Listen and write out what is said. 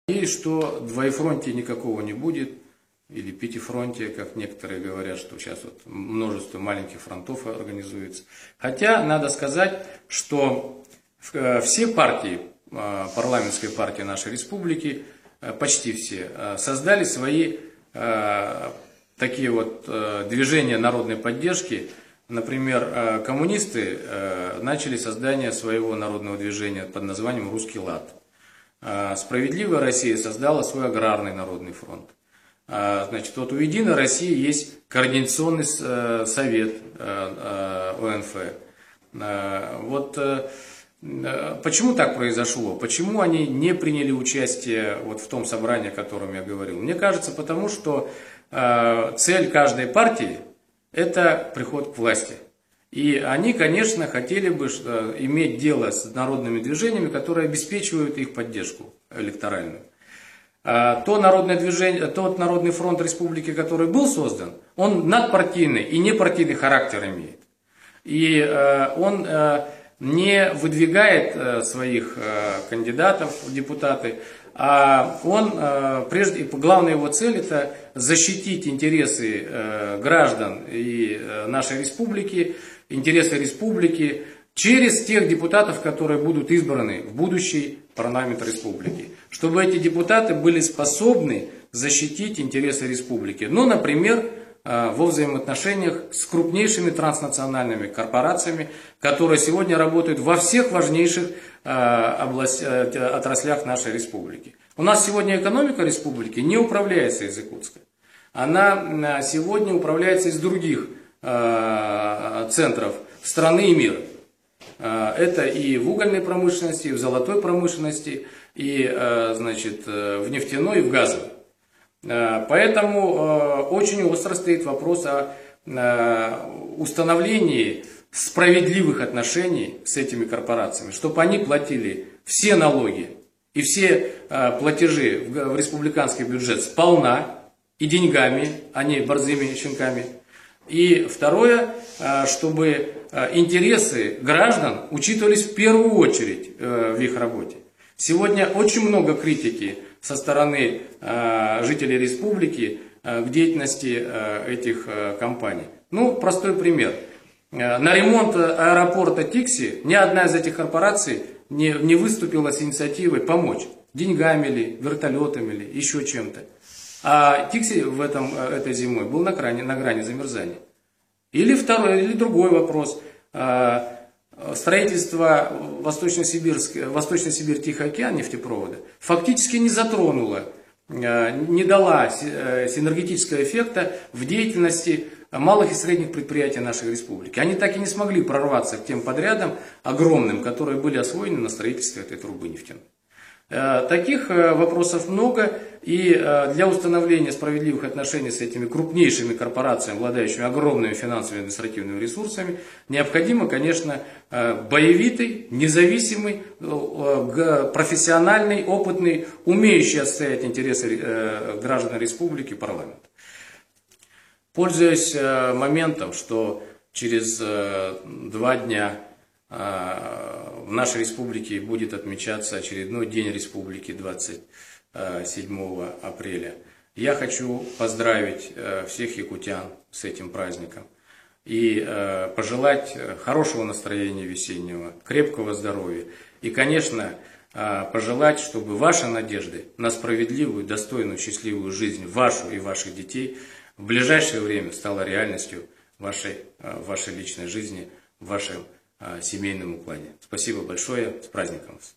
Надеюсь, что двоефронтия никакого не будет, или пятифронтия, как некоторые говорят, что сейчас вот множество маленьких фронтов организуется. Хотя надо сказать, что все партии, парламентские партии нашей республики, почти все, создали свои такие вот движения народной поддержки. Например, коммунисты начали создание своего народного движения под названием «Русский лад». Справедливая Россия создала свой аграрный народный фронт. Значит, вот у Единой России есть координационный совет ОНФ. Вот почему так произошло? Почему они не приняли участие вот в том собрании, о котором я говорил? Мне кажется, потому что цель каждой партии – это приход к власти. И они, конечно, хотели бы иметь дело с народными движениями, которые обеспечивают их поддержку электоральную. Тот народный фронт республики, который был создан, он надпартийный и непартийный характер имеет. И он не выдвигает своих кандидатов в депутаты, а он, главная его цель – это защитить интересы граждан и нашей республики, интересы республики через тех депутатов, которые будут избраны в будущий парламент республики. Чтобы эти депутаты были способны защитить интересы республики. Ну, например, во взаимоотношениях с крупнейшими транснациональными корпорациями, которые сегодня работают во всех важнейших отраслях нашей республики. У нас сегодня экономика республики не управляется из Якутска. Она сегодня управляется из других центров страны и мира. Это и в угольной промышленности, и в золотой промышленности, и, значит, в нефтяной, и в газовой. Поэтому очень остро стоит вопрос о установлении справедливых отношений с этими корпорациями, чтобы они платили все налоги и все платежи в республиканский бюджет сполна и деньгами, а не борзыми щенками. И второе, чтобы интересы граждан учитывались в первую очередь в их работе. Сегодня очень много критики со стороны жителей республики к деятельности этих компаний. Ну, простой пример. На ремонт аэропорта Тикси ни одна из этих корпораций не выступила с инициативой помочь. Деньгами ли, вертолетами ли, еще чем-то. А Тикси этой зимой был на грани замерзания. Или другой вопрос. Строительство Восточно-Сибирь-Тихий океан нефтепровода фактически не затронуло, не дала синергетического эффекта в деятельности малых и средних предприятий нашей республики. Они так и не смогли прорваться к тем подрядам огромным, которые были освоены на строительстве этой трубы нефтяной. Таких вопросов много, и для установления справедливых отношений с этими крупнейшими корпорациями, обладающими огромными финансовыми и административными ресурсами, необходимо, конечно, боевитый, независимый, профессиональный, опытный, умеющий отстоять интересы граждан республики парламент. Пользуясь моментом, что через 2 дня в нашей республике будет отмечаться очередной День Республики 27 апреля. Я хочу поздравить всех якутян с этим праздником и пожелать хорошего настроения весеннего, крепкого здоровья и, конечно, пожелать, чтобы ваши надежды на справедливую, достойную, счастливую жизнь вашу и ваших детей в ближайшее время стала реальностью в вашей личной жизни, в вашем семейном укладе. Спасибо большое. С праздником вас.